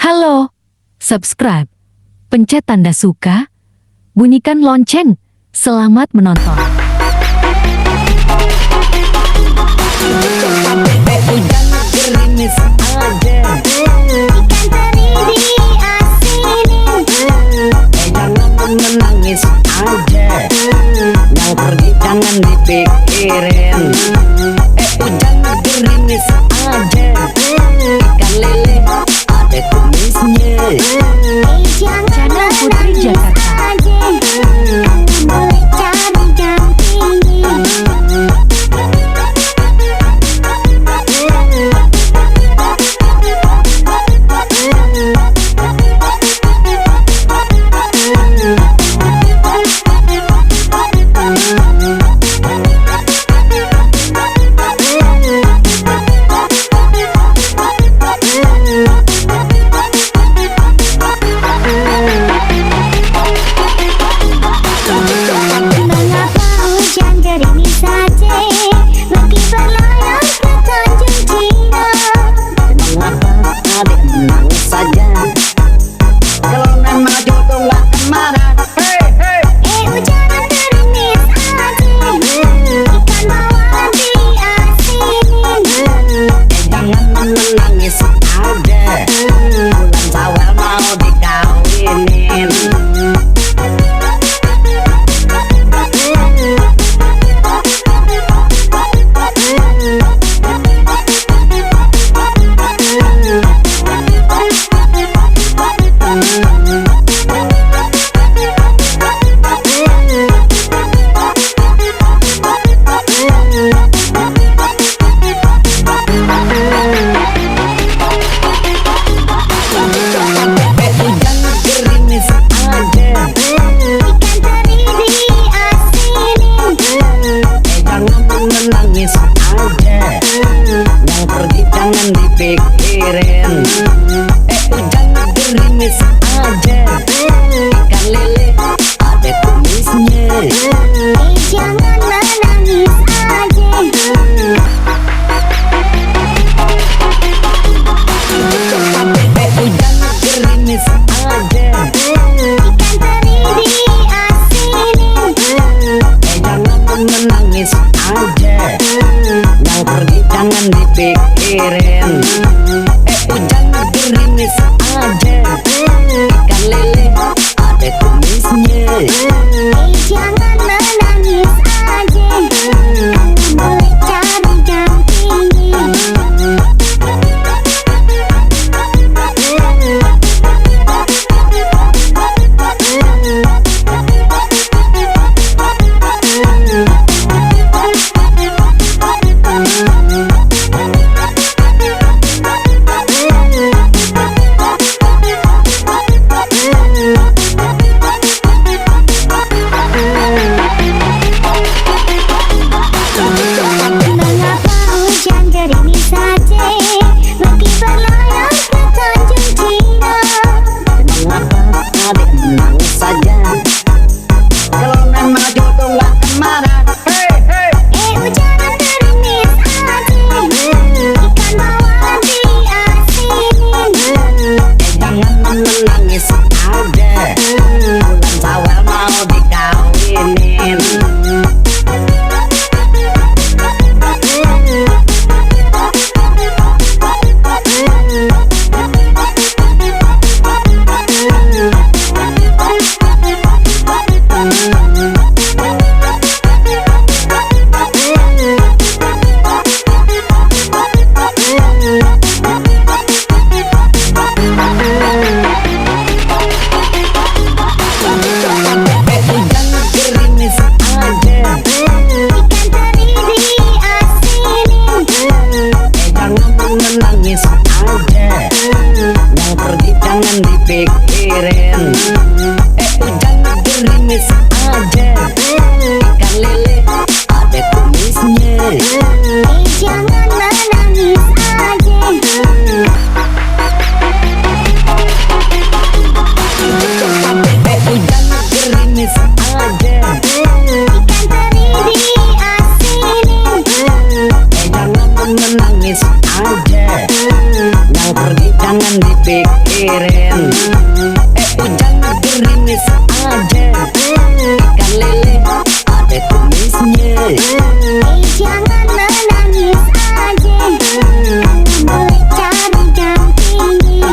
Halo, subscribe, pencet tanda suka, bunyikan lonceng. Selamat menonton. Hujan gerimis aja, Ikan teri diasinin. jangan menangis aja, yang pergi jangan dipikirin. Hujan gerimis aja, ikan lele ada tumisnya. Jangan Channel Putri menangis Jakarta. aja, boleh cari dampingi. Mengapa hujan gerimis saja, pergi berlayar ke Tanjung Cina. Mengapa adik menangis saja, kalau memang jodoh gak akan marah. Hujan gerimis aja, ikan bawal diasinin. Jangan menangis aja, bulan Syawal mau dikawinin. Hujan gerimis aja, Ikan teri diasinin. jangan menangis aja, yang pergi jangan dipikirin. Hujan gerimis aja, ikan lele ada tumisnya. Jangan menangis aja. Hujan gerimis aja, Ikan teri diasinin. jangan menangis aja, yang pergi jangan dipikirin. Hujan gerimis aja, ikan lele ada tumisnya. Jangan menangis aja, boleh cari dampingi. Mengapa hujan gerimis saja, pergi berlayar ke Tanjung Cina. Mengapa adik menangis saja, kalau memang jodoh gak akan marah. Hujan gerimis aja, ikan bawal diasinin. Jangan menangis aja, bulan Syawal mau dikawinin. Hujan gerimis aja, Ikan teri diasinin. jangan menangis aja, yang pergi jangan dipikirin. Hujan gerimis aja, ikan lele ada tumisnya. Jangan menangis aja. Hujan gerimis aja, Ikan teri diasinin. jangan menangis aja, yang pergi jangan dipikirin. dipikirin. Hujan gerimis aja, ikan lele ada tumisnya. Jangan menangis aja, boleh cari dampingi.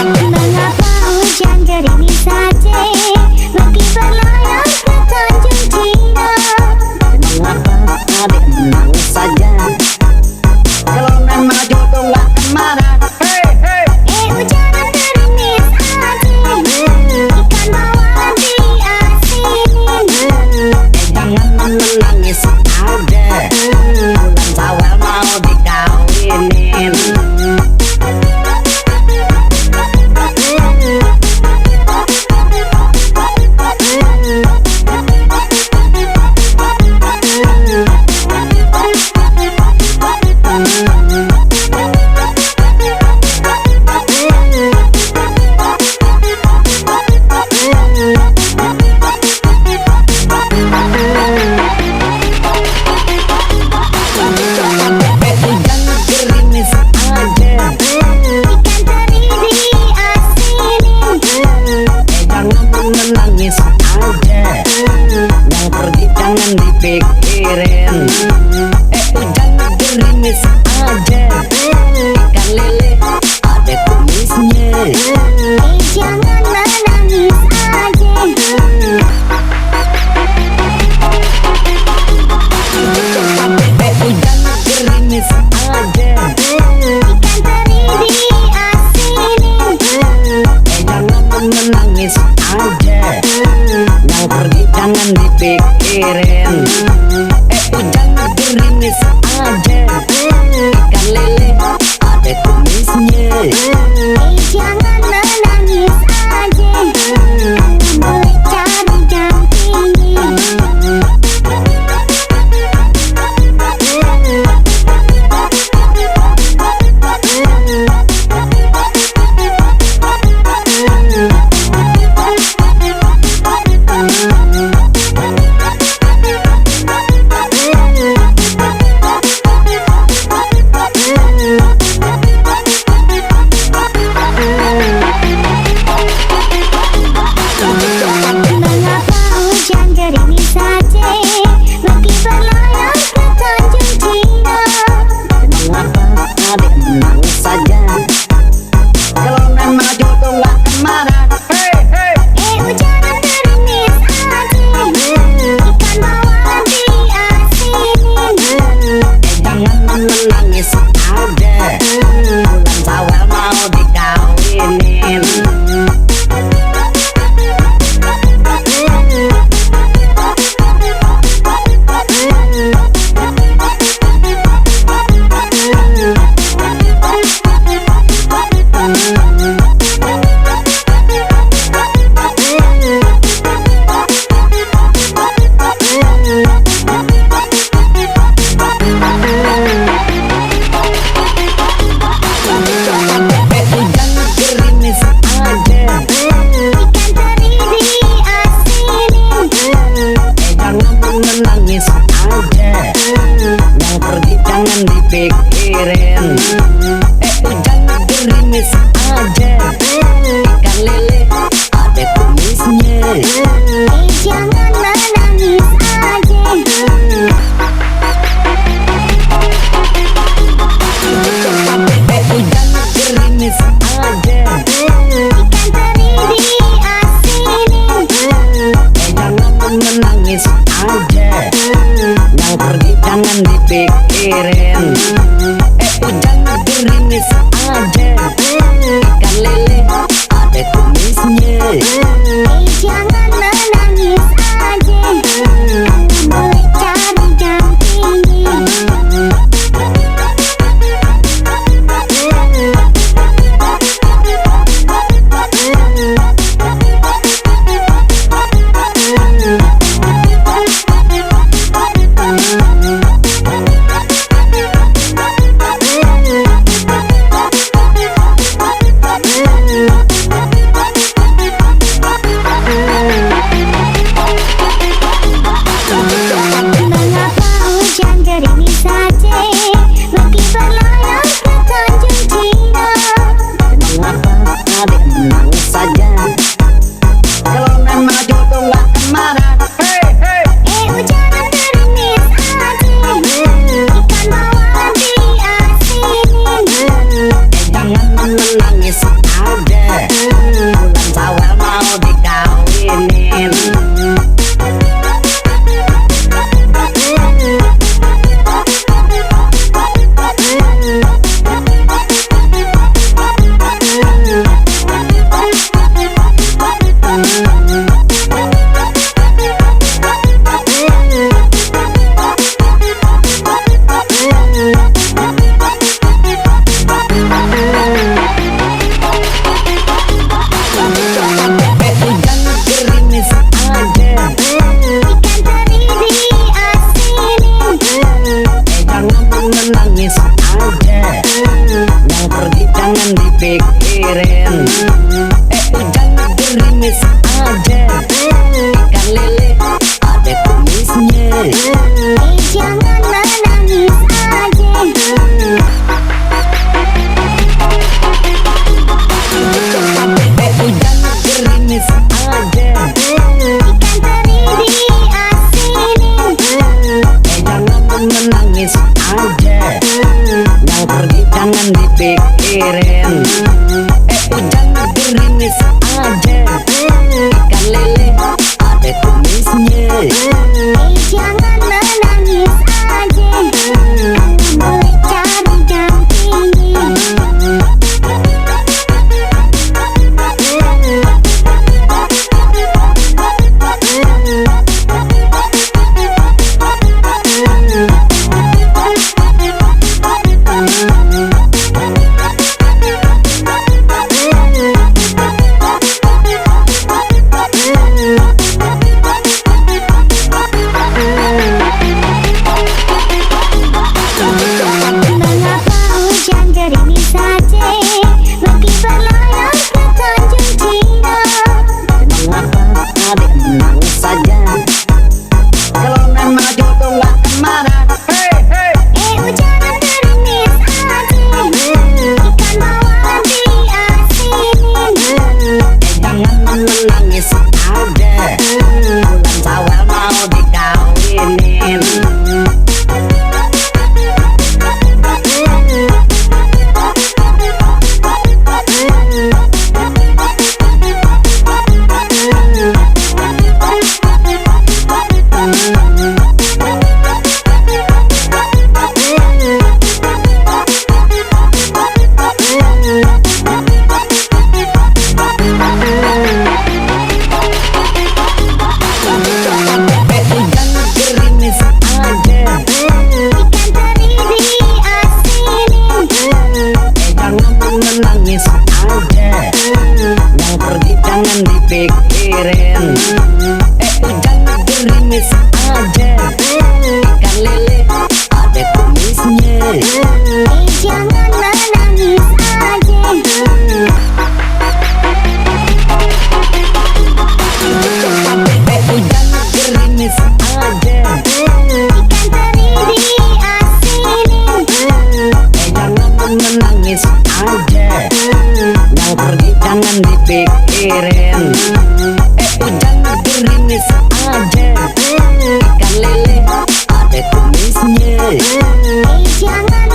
Mengapa hujan gerimis saja, meski berlayar ke Tanjung Cina? Mengapa adik menangis saja, kalau nan maju tuh gak marah. Hujan gerimis aja, ikan bawal diasinin. Jangan menangis aja, bulan Syawal mau dikawinin. Hujan gerimis aja, Ikan teri diasinin. jangan menangis aja, yang pergi jangan dipikirin. Hujan gerimis aja, ikan lele ada tumisnya. Jangan menangis aja. Hujan gerimis aja, Ikan teri diasinin. jangan menangis aja, yang pergi jangan dipikirin. Hujan gerimis aja, ikan lele ada tumisnya. Jangan menangis aja, boleh cari dampingi. Mengapa hujan gerimis saja, meski berlayar ke Tanjung Cina? Mengapa adik menangis saja, kalau nan maju tuh gak marah. Hujan gerimis aja, ikan bawal diasinin. Jangan menangis aja, bulan Syawal mau dikawinin. Hujan gerimis aja, Ikan teri diasinin. jangan menangis aja, yang pergi jangan dipikirin. Hujan gerimis aja, ikan lele ada tumisnya. Jangan menangis aja. Hujan gerimis aja, Ikan teri diasinin. jangan menangis aja, yang pergi jangan dipikirin. Hujan gerimis aja, ikan lele ada tumisnya. Jangan menangis aja, boleh cari dampingi. aja. Ikan lele ada kumisnya. Jangan menangis aja. Hujan gerimis aja. Ikan teri diasinin. Jangan menangis aja. Yang pergi jangan dipikirin. Hujan gerimis aja. Ikan lele ada kumisnya. Jangan menangis aja. Boleh cari gantinya. Mengapa hujan gerimis saja meski berlayar ke Tanjung Cina? Mengapa adik menangis saja? Kalau memang jodoh gak kemana. Hujan gerimis aja. Ikan bawal diasinin. Jangan menangis aja. Bulan Syawal mau dikawinin. Hujan gerimis aja. Ikan teri diasinin. Jangan menangis aja. Yang pergi jangan dipikirin. Hujan gerimis aja. Ikan lele ada kumisnya. Jangan menangis aja. Hujan gerimis aja. Ikan teri diasinin. Jangan menangis aja. Yang pergi jangan dipikirin. Hujan gerimis aja. Ikan lele ada kumisnya. Jangan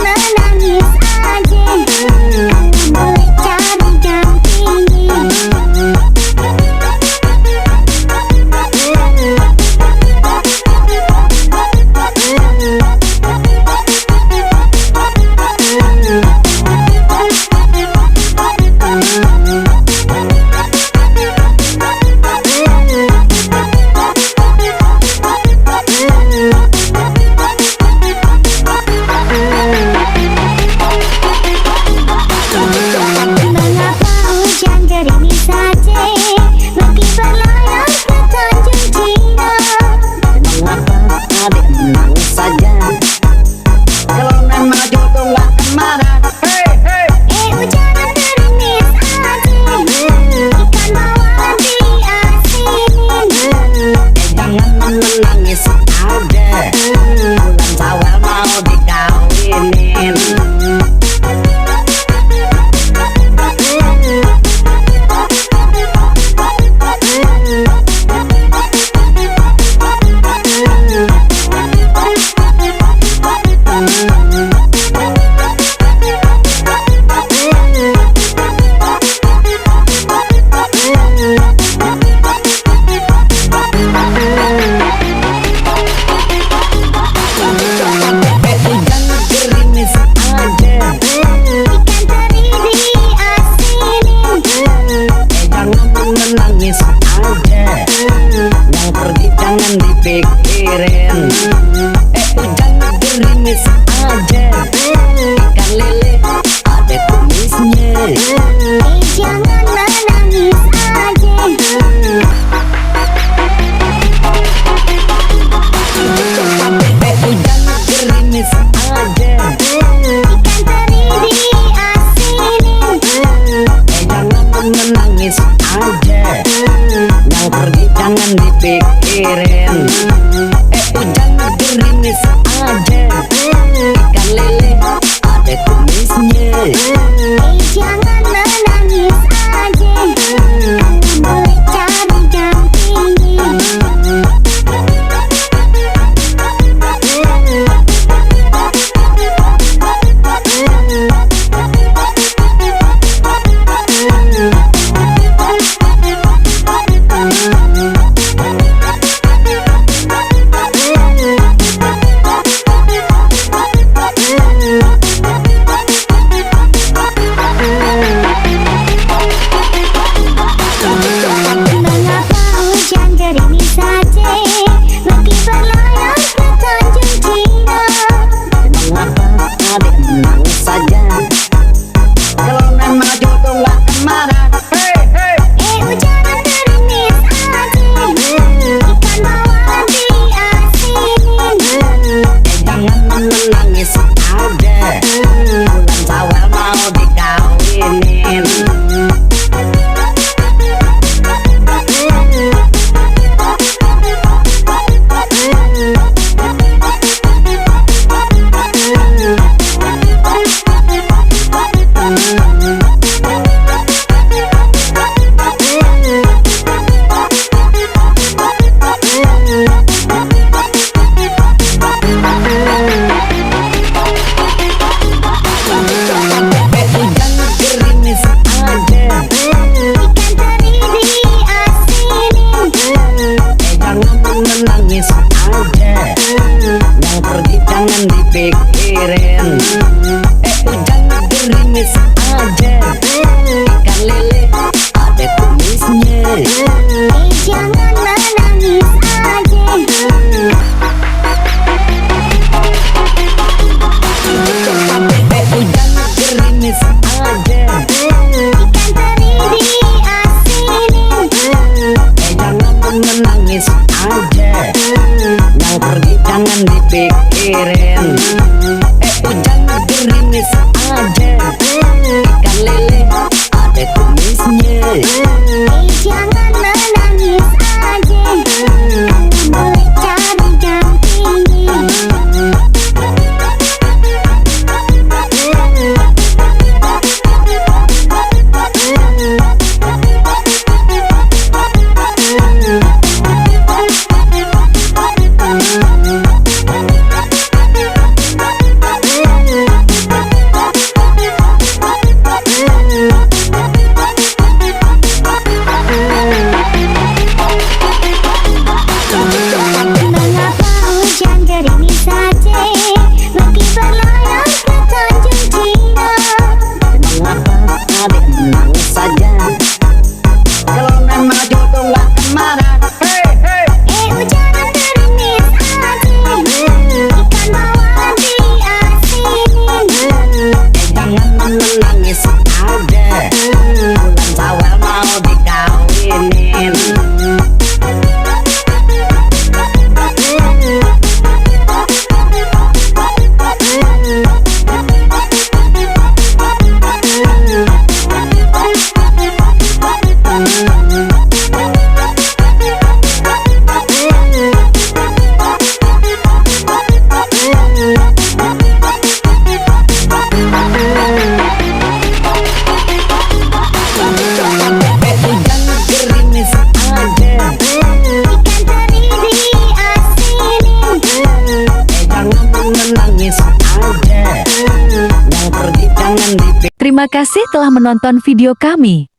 dipikirin. Hujan gerimis aja, ikan lele ada kumisnya. Jangan menangis aja, boleh cari dampingi. Mengapa hujan gerimis saja, meski berlayar ke Tanjung Cina. Mengapa adik menangis saja, kalau nama jodoh gak kemana. Hujan gerimis aja, ikan bawal diasinin. Jangan menangis aja, bulan Syawal mau dikawinin. Menangis aja, yang pergi jangan dipikirin. Hujan gerimis aja, ikan lele ada kumisnya. Jangan menangis aja. Hujan gerimis aja, Ikan teri diasinin. jangan menangis aja, yang pergi jangan dipikirin. Hujan gerimis aja, ikan lele ada kumisnya. Jangan menangis aja, boleh cari dampingi. Mengapa hujan gerimis saja, meski berlayar ke Tanjung Cina. Mengapa adik menangis saja, kalau nama jodoh gak kemana. Hujan gerimis aja, ikan bawal diasinin. Jangan menangis aja, bulan Syawal mau dikawinin. Terima kasih telah menonton video kami.